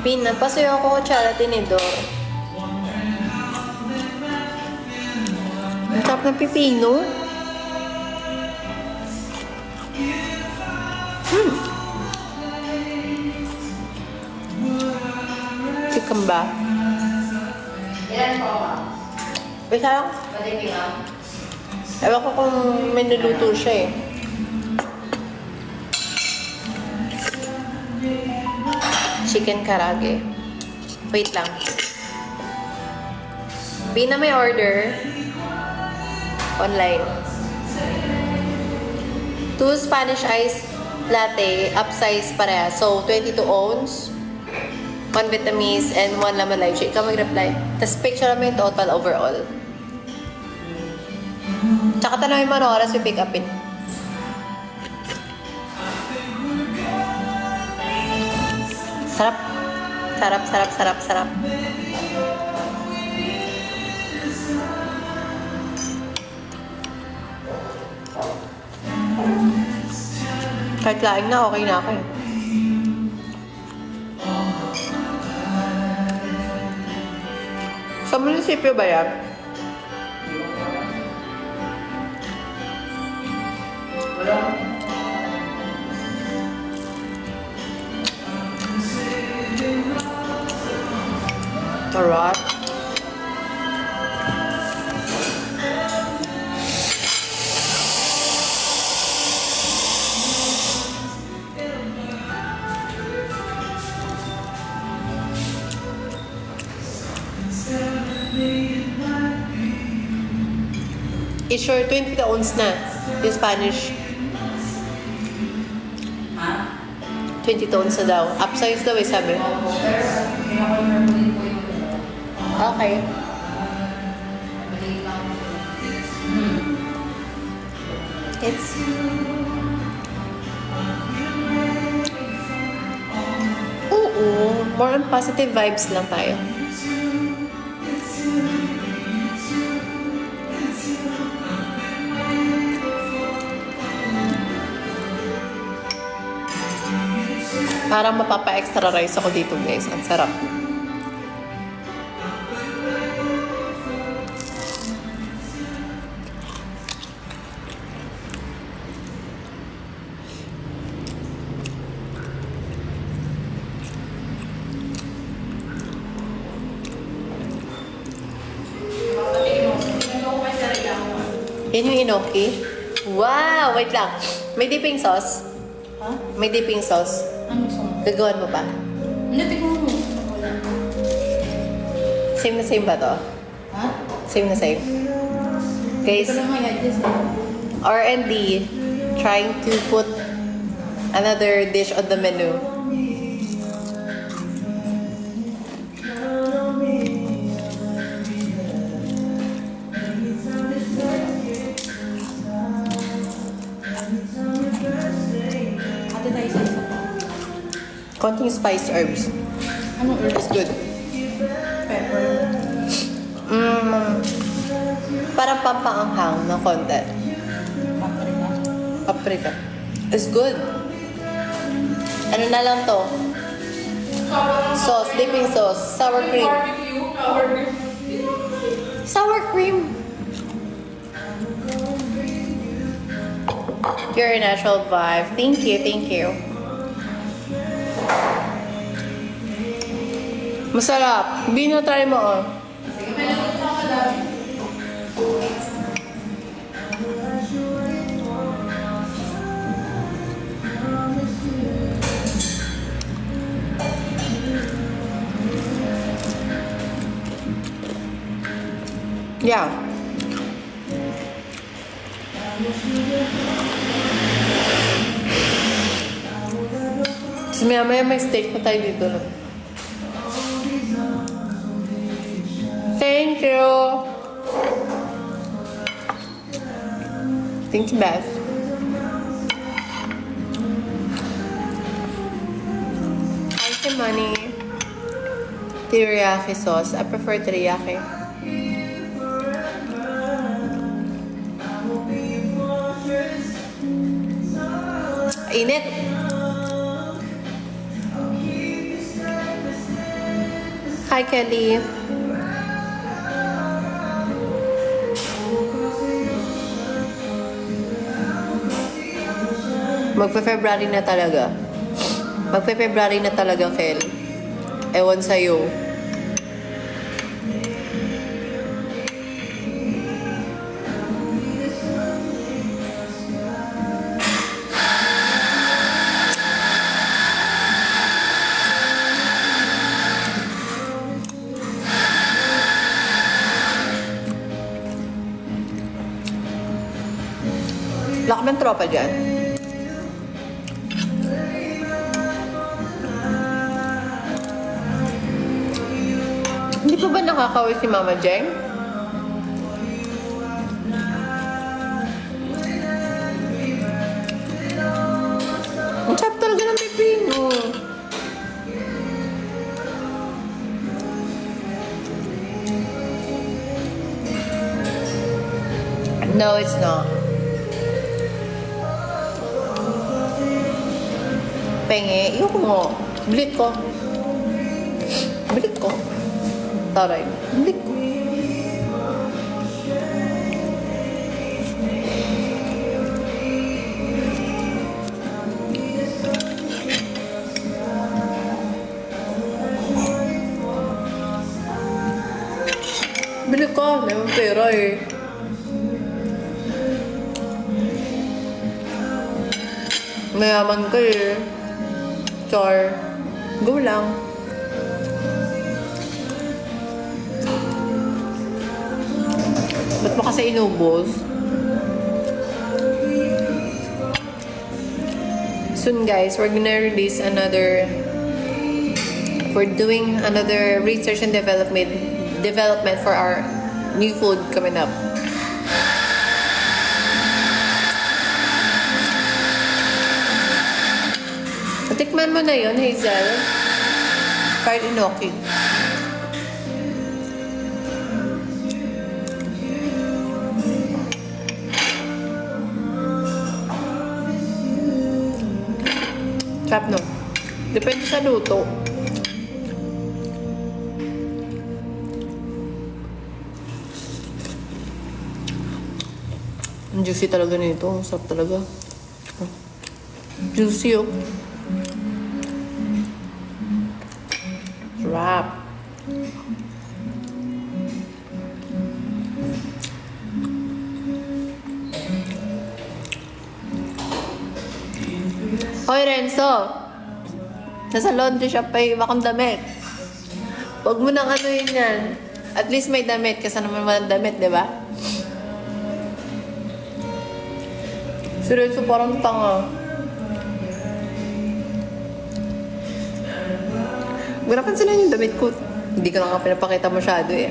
Pinapasayo ako kutsara tinidor. Ang sarap ng pipino. Chicken ba? Ilan po ba? Isa lang. Pwede ka? Ewan ko kung may niluto siya eh. Chicken karage. Wait lang. Pina may order. Online. 2 Spanish ice latte, upsize pareha. So, 22 ounce, 1 Vietnamese, and 1 lemon lychee. Ikaw mag-reply. Tapos picture mo yung total overall. Tsaka tanongin mo ano oras yung pick upin. Sarap. Sarap, sarap, sarap, sarap. Kahit laing na, okay na ako eh. Sa munisipyo ba yan? Wala. Alright. It's sure 20 ounce na. Yung Spanish. Ha? 20 ounce na daw. Upsize daw eh, sabi. Okay. It's... Oo. More on positive vibes lang tayo. Parang mapapa-extra rice ako dito, guys. Ang sarap. Yan yung inoki. Wow! Wait lang. May dipping sauce? Ha? May dipping sauce. Ano gusto mo? Gagawan mo pa? Hindi, tignan mo. Wala. Same na same ba to? Ha? Same na same. Guys, Ito lang nga yan. Yes, R&D trying to put another dish on the menu. Ate tayo sa isa. Konting spiced herbs. Anong herb? It's good. Pepper. Parang pampaanghang na konti. Paprika. Paprika. It's good. Ano na lang to? Sauce, dipping sauce, sour cream. Sour cream. You're a natural vibe. Thank you, thank you. Masarap. Bino, try mo oh. Yeah. Tapos maya may steak na tayo dito. No? Thank you. Thank you, Beth. Hi, money. Teriyaki sauce. I prefer teriyaki. Init. Hi, Kelly. Magpe-February na talaga. Magpe-February na talaga, Kel. Ewan sa'yo. Lak ng tropa dyan. Hindi pa ba nakakawin si Mama Jeng? Ang sarap talaga ng pipino. No, it's not. Penge, iyo ko mo. Bilit ko. Bilit ko. Taray. Bilit ko. Bilit ko. May mga pera eh. Mayaman ka eh. Char. Go lang. Ba't mo kasi inubos? Soon guys, we're gonna release another... We're doing another research and development for our new food coming up. Tikman mo na yun, Hazel. Fried enoki. Sarap no? Depende sa luto. Ang juicy talaga nito. Sarap talaga. Juicy oh. Wrap. Hoy Renzo, nasa laundry shop pa yung bakang damit. Huwag mo nang ano yun yan. At least may damit, kasi naman walang damit, di ba? Si Renzo parang tanga. Huwag napansin lang yung damit ko. Hindi ko na nga pinapakita masyado eh.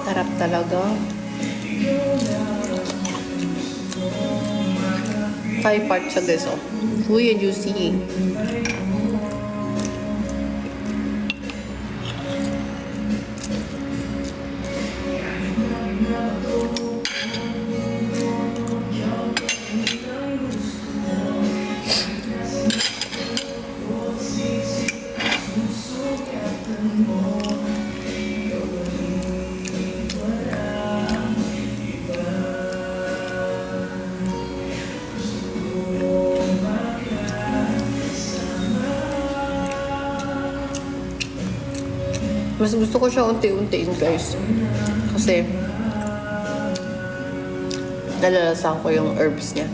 Sarap talaga. 5 parts siya guys oh. Uy, juicy. Mas gusto ko siya unti-untiin guys. Kasi nalalasan ko yung herbs niya.